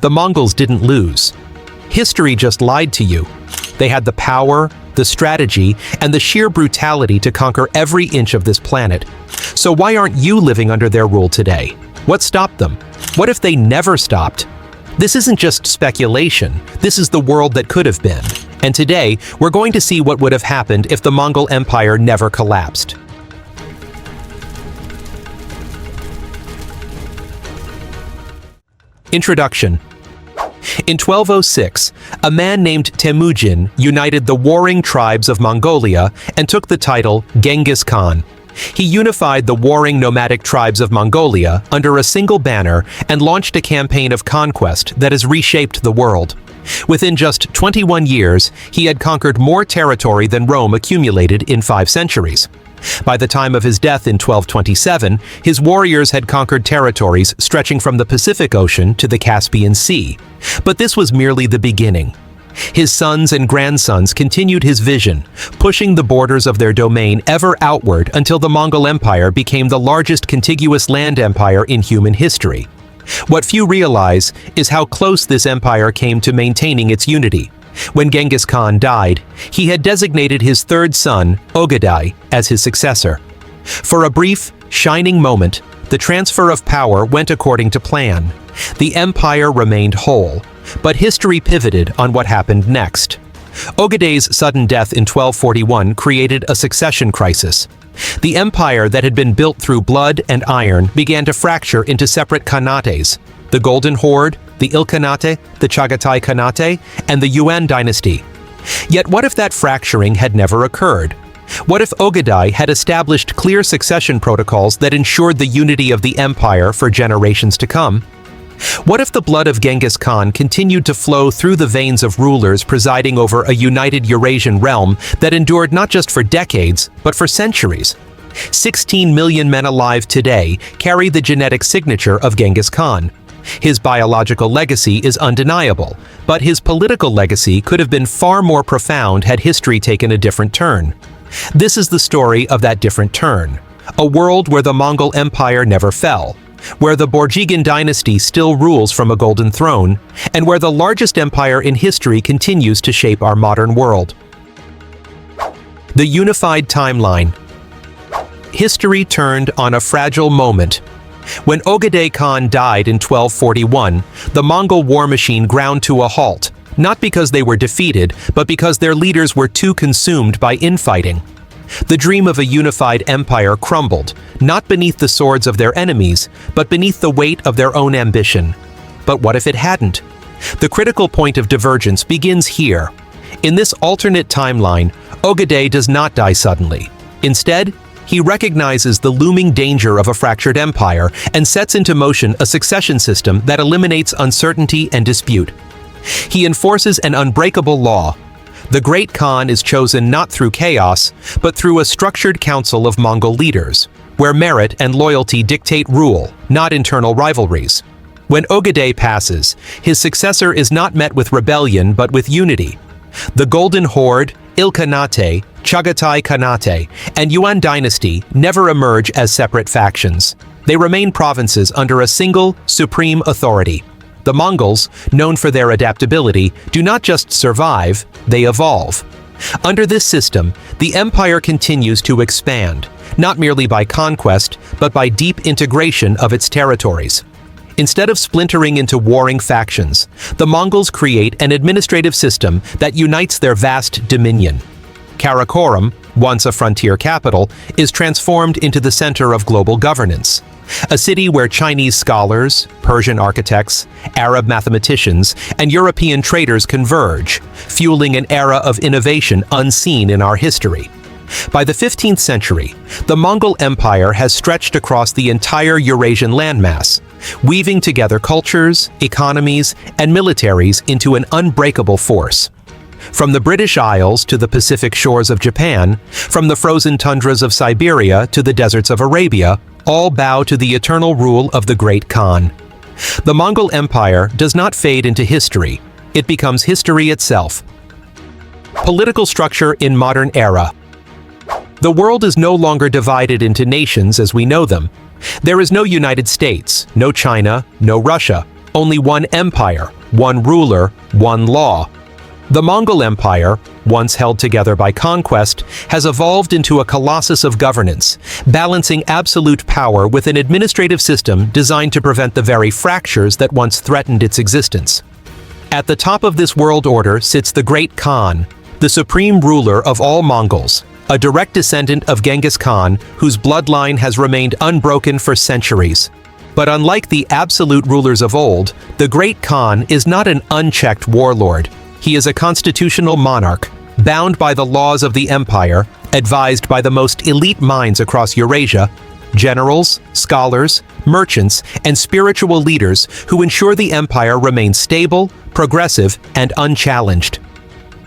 The Mongols didn't lose. History just lied to you. They had the power, the strategy, and the sheer brutality to conquer every inch of this planet. So why aren't you living under their rule today? What stopped them? What if they never stopped? This isn't just speculation. This is the world that could have been. And today, we're going to see what would have happened if the Mongol Empire never collapsed. Introduction. In 1206, a man named Temujin united the warring tribes of Mongolia and took the title Genghis Khan. He unified the warring nomadic tribes of Mongolia under a single banner and launched a campaign of conquest that has reshaped the world. Within just 21 years, he had conquered more territory than Rome accumulated in 5 centuries. By the time of his death in 1227, his warriors had conquered territories stretching from the Pacific Ocean to the Caspian Sea. But this was merely the beginning. His sons and grandsons continued his vision, pushing the borders of their domain ever outward until the Mongol Empire became the largest contiguous land empire in human history. What few realize is how close this empire came to maintaining its unity. When Genghis Khan died, he had designated his third son, Ogadai, as his successor. For a brief, shining moment, the transfer of power went according to plan. The empire remained whole, but history pivoted on what happened next. Ogadai's sudden death in 1241 created a succession crisis. The empire that had been built through blood and iron began to fracture into separate khanates: the Golden Horde, the Ilkhanate, the Chagatai Khanate, and the Yuan dynasty. Yet what if that fracturing had never occurred? What if Ogadai had established clear succession protocols that ensured the unity of the empire for generations to come? What if the blood of Genghis Khan continued to flow through the veins of rulers presiding over a united Eurasian realm that endured not just for decades, but for centuries? 16 million men alive today carry the genetic signature of Genghis Khan. His biological legacy is undeniable, but his political legacy could have been far more profound had history taken a different turn. This is the story of that different turn. A world where the Mongol Empire never fell, where the Borjigin dynasty still rules from a golden throne, and where the largest empire in history continues to shape our modern world. The unified timeline. History turned on a fragile moment. When Ogadai Khan died in 1241, the Mongol war machine ground to a halt, not because they were defeated, but because their leaders were too consumed by infighting. The dream of a unified empire crumbled, not beneath the swords of their enemies, but beneath the weight of their own ambition. But what if it hadn't? The critical point of divergence begins here. In this alternate timeline, Ogadai does not die suddenly. Instead, he recognizes the looming danger of a fractured empire and sets into motion a succession system that eliminates uncertainty and dispute. He enforces an unbreakable law. The Great Khan is chosen not through chaos, but through a structured council of Mongol leaders, where merit and loyalty dictate rule, not internal rivalries. When Ogadai passes, his successor is not met with rebellion but with unity. The Golden Horde, Ilkhanate, Chagatai Khanate, and Yuan dynasty never emerge as separate factions. They remain provinces under a single, supreme authority. The Mongols, known for their adaptability, do not just survive, they evolve. Under this system, the empire continues to expand, not merely by conquest, but by deep integration of its territories. Instead of splintering into warring factions, the Mongols create an administrative system that unites their vast dominion. Karakoram, once a frontier capital, is transformed into the center of global governance. A city where Chinese scholars, Persian architects, Arab mathematicians, and European traders converge, fueling an era of innovation unseen in our history. By the 15th century, the Mongol Empire has stretched across the entire Eurasian landmass, weaving together cultures, economies, and militaries into an unbreakable force. From the British Isles to the Pacific shores of Japan, from the frozen tundras of Siberia to the deserts of Arabia, all bow to the eternal rule of the Great Khan. The Mongol Empire does not fade into history, it becomes history itself. Political structure in modern era. The world is no longer divided into nations as we know them. There is no United States, no China, no Russia, only one empire, one ruler, one law. The Mongol Empire, once held together by conquest, has evolved into a colossus of governance, balancing absolute power with an administrative system designed to prevent the very fractures that once threatened its existence. At the top of this world order sits the Great Khan, the supreme ruler of all Mongols, a direct descendant of Genghis Khan whose bloodline has remained unbroken for centuries. But unlike the absolute rulers of old, the Great Khan is not an unchecked warlord. He is a constitutional monarch, bound by the laws of the empire, advised by the most elite minds across Eurasia, generals, scholars, merchants, and spiritual leaders who ensure the empire remains stable, progressive, and unchallenged.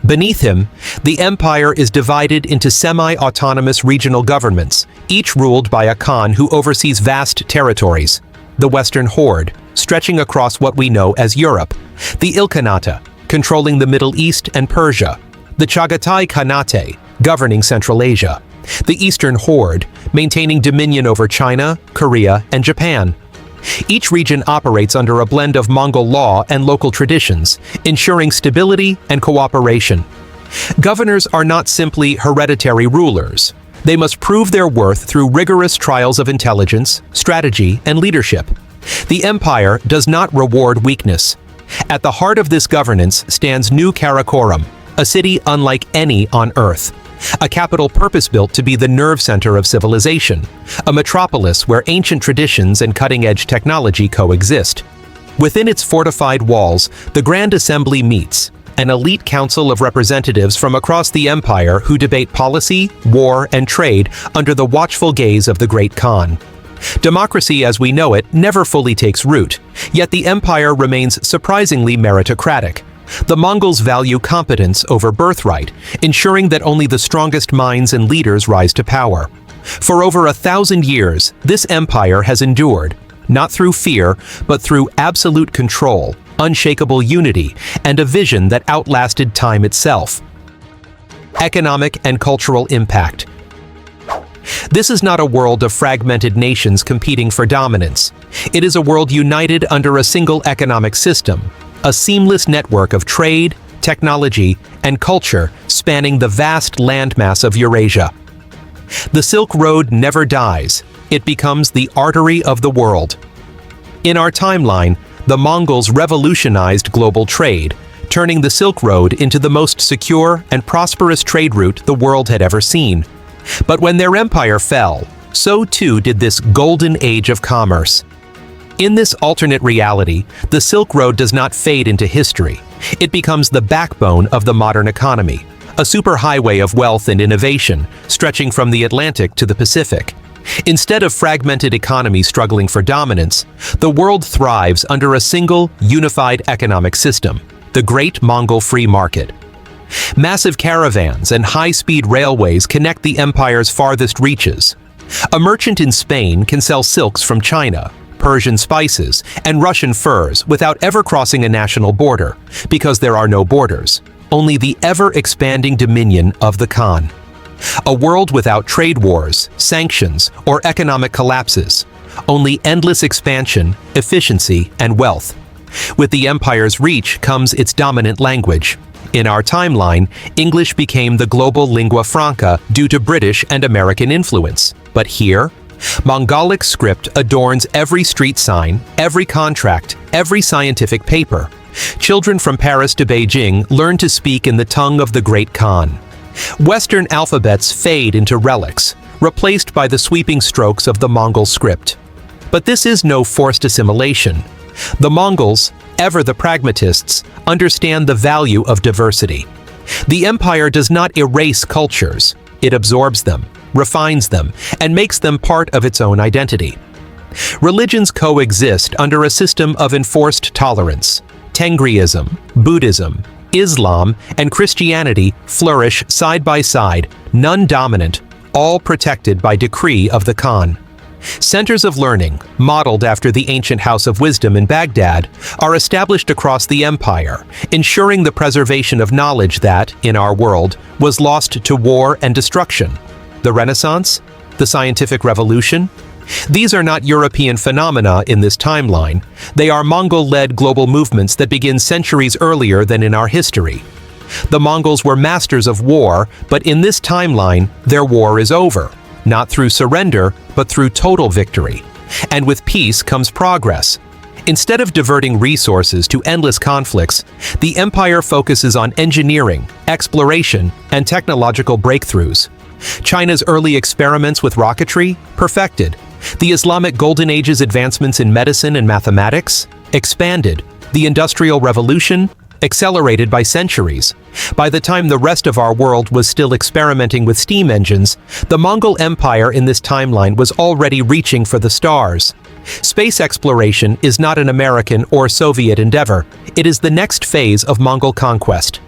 Beneath him, the empire is divided into semi-autonomous regional governments, each ruled by a Khan who oversees vast territories. The Western Horde, stretching across what we know as Europe, the Ilkhanate, controlling the Middle East and Persia, the Chagatai Khanate, governing Central Asia, the Eastern Horde, maintaining dominion over China, Korea, and Japan. Each region operates under a blend of Mongol law and local traditions, ensuring stability and cooperation. Governors are not simply hereditary rulers. They must prove their worth through rigorous trials of intelligence, strategy, and leadership. The empire does not reward weakness. At the heart of this governance stands New Karakoram, a city unlike any on Earth. A capital purpose-built to be the nerve center of civilization, a metropolis where ancient traditions and cutting-edge technology coexist. Within its fortified walls, the Grand Assembly meets, an elite council of representatives from across the empire who debate policy, war, and trade under the watchful gaze of the Great Khan. Democracy as we know it never fully takes root, yet the empire remains surprisingly meritocratic. The Mongols value competence over birthright, ensuring that only the strongest minds and leaders rise to power. For over 1,000 years, this empire has endured, not through fear, but through absolute control, unshakable unity, and a vision that outlasted time itself. Economic and cultural impact. This is not a world of fragmented nations competing for dominance. It is a world united under a single economic system, a seamless network of trade, technology, and culture spanning the vast landmass of Eurasia. The Silk Road never dies. It becomes the artery of the world. In our timeline, the Mongols revolutionized global trade, turning the Silk Road into the most secure and prosperous trade route the world had ever seen. But when their empire fell, so too did this golden age of commerce. In this alternate reality, the Silk Road does not fade into history. It becomes the backbone of the modern economy, a superhighway of wealth and innovation, stretching from the Atlantic to the Pacific. Instead of fragmented economies struggling for dominance, the world thrives under a single, unified economic system, the Great Mongol Free Market. Massive caravans and high-speed railways connect the empire's farthest reaches. A merchant in Spain can sell silks from China, Persian spices, and Russian furs without ever crossing a national border, because there are no borders, only the ever-expanding dominion of the Khan. A world without trade wars, sanctions, or economic collapses, only endless expansion, efficiency, and wealth. With the empire's reach comes its dominant language. In our timeline, English became the global lingua franca due to British and American influence. But here, Mongolic script adorns every street sign, every contract, every scientific paper. Children from Paris to Beijing learn to speak in the tongue of the Great Khan. Western alphabets fade into relics, replaced by the sweeping strokes of the Mongol script. But this is no forced assimilation. The Mongols, ever the pragmatists, understand the value of diversity. The empire does not erase cultures. It absorbs them, refines them, and makes them part of its own identity. Religions coexist under a system of enforced tolerance. Tengriism, Buddhism, Islam, and Christianity flourish side by side, none dominant, all protected by decree of the Khan. Centers of learning, modeled after the ancient House of Wisdom in Baghdad, are established across the empire, ensuring the preservation of knowledge that, in our world, was lost to war and destruction. The Renaissance, the scientific revolution, These are not European phenomena in this timeline. They are Mongol-led global movements that begin centuries earlier than in our history. The Mongols were masters of war, but in this timeline, their war is over. Not through surrender, but through total victory. And with peace comes progress. Instead of diverting resources to endless conflicts, the empire focuses on engineering, exploration, and technological breakthroughs. China's early experiments with rocketry, perfected. The Islamic Golden Age's advancements in medicine and mathematics, expanded. The Industrial Revolution, accelerated by centuries. By the time the rest of our world was still experimenting with steam engines, the Mongol Empire in this timeline was already reaching for the stars. Space exploration is not an American or Soviet endeavor. It is the next phase of Mongol conquest.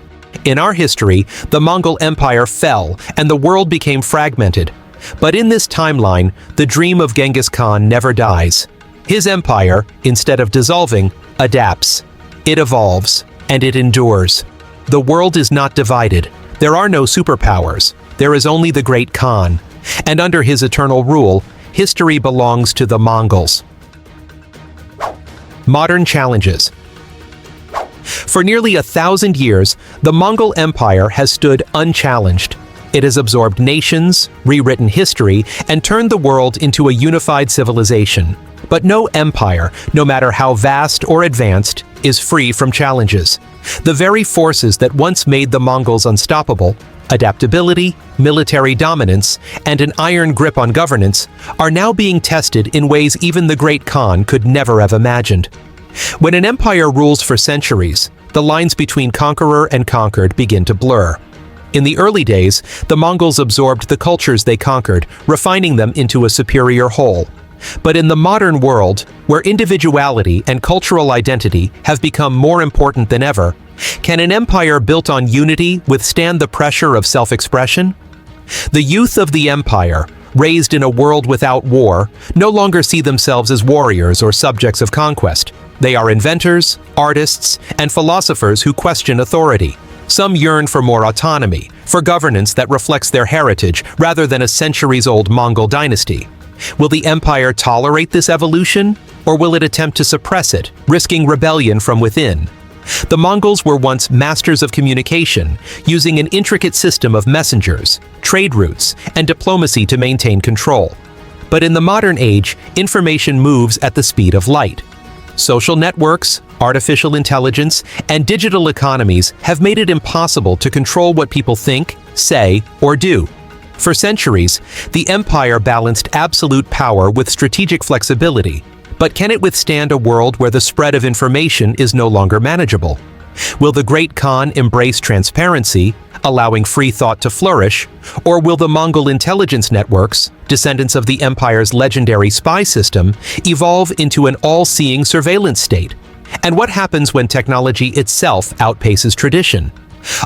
In our history, the Mongol Empire fell and the world became fragmented. But in this timeline, the dream of Genghis Khan never dies. His empire, instead of dissolving, adapts. It evolves, and it endures. The world is not divided. There are no superpowers. There is only the great Khan. And under his eternal rule, history belongs to the Mongols. Modern challenges. For nearly 1,000 years, the Mongol Empire has stood unchallenged. It has absorbed nations, rewritten history, and turned the world into a unified civilization. But no empire, no matter how vast or advanced, is free from challenges. The very forces that once made the Mongols unstoppable, adaptability, military dominance, and an iron grip on governance, are now being tested in ways even the great Khan could never have imagined. When an empire rules for centuries, the lines between conqueror and conquered begin to blur. In the early days, the Mongols absorbed the cultures they conquered, refining them into a superior whole. But in the modern world, where individuality and cultural identity have become more important than ever, can an empire built on unity withstand the pressure of self-expression? The youth of the empire, raised in a world without war, no longer see themselves as warriors or subjects of conquest. They are inventors, artists, and philosophers who question authority. Some yearn for more autonomy, for governance that reflects their heritage rather than a centuries-old Mongol dynasty. Will the empire tolerate this evolution, or will it attempt to suppress it, risking rebellion from within? The Mongols were once masters of communication, using an intricate system of messengers, trade routes, and diplomacy to maintain control. But in the modern age, information moves at the speed of light. Social networks, artificial intelligence, and digital economies have made it impossible to control what people think, say, or do. For centuries, the empire balanced absolute power with strategic flexibility. But can it withstand a world where the spread of information is no longer manageable? Will the great Khan embrace transparency, allowing free thought to flourish, or will the Mongol intelligence networks, descendants of the empire's legendary spy system, evolve into an all-seeing surveillance state? And what happens when technology itself outpaces tradition?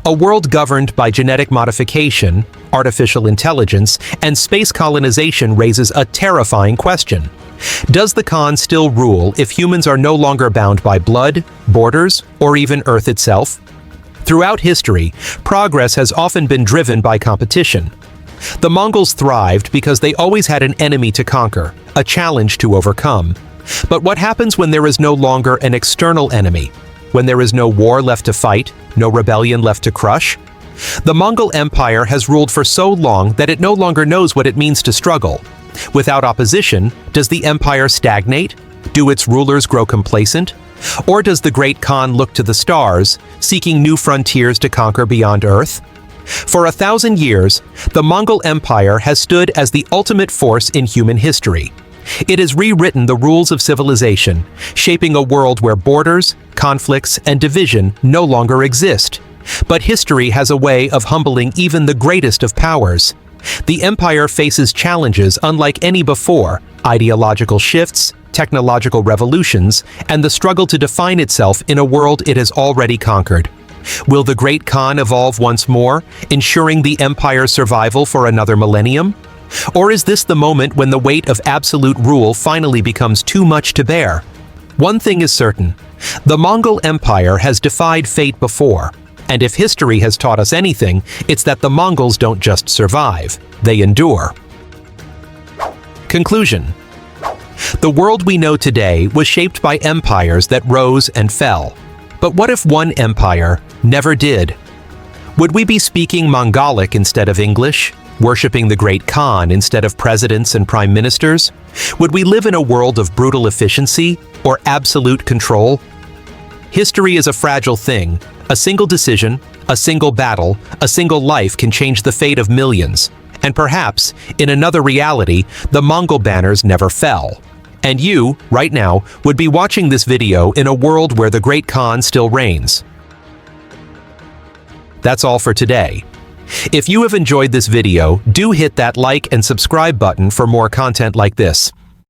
A world governed by genetic modification, artificial intelligence, and space colonization raises a terrifying question. Does the Khan still rule if humans are no longer bound by blood, borders, or even Earth itself? Throughout history, progress has often been driven by competition. The Mongols thrived because they always had an enemy to conquer, a challenge to overcome. But what happens when there is no longer an external enemy? When there is no war left to fight, no rebellion left to crush? The Mongol Empire has ruled for so long that it no longer knows what it means to struggle. Without opposition, does the empire stagnate? Do its rulers grow complacent? Or does the great Khan look to the stars, seeking new frontiers to conquer beyond Earth? For 1,000 years, the Mongol Empire has stood as the ultimate force in human history. It has rewritten the rules of civilization, shaping a world where borders, conflicts, and division no longer exist. But history has a way of humbling even the greatest of powers. The empire faces challenges unlike any before: ideological shifts, technological revolutions, and the struggle to define itself in a world it has already conquered. Will the great Khan evolve once more, ensuring the empire's survival for another millennium? Or is this the moment when the weight of absolute rule finally becomes too much to bear? One thing is certain: the Mongol Empire has defied fate before. And if history has taught us anything, it's that the Mongols don't just survive, they endure. Conclusion. The world we know today was shaped by empires that rose and fell. But what if one empire never did? Would we be speaking Mongolic instead of English? Worshipping the great Khan instead of presidents and prime ministers? Would we live in a world of brutal efficiency or absolute control? History is a fragile thing. A single decision, a single battle, a single life can change the fate of millions. And perhaps, in another reality, the Mongol banners never fell. And you, right now, would be watching this video in a world where the great Khan still reigns. That's all for today. If you have enjoyed this video, do hit that like and subscribe button for more content like this.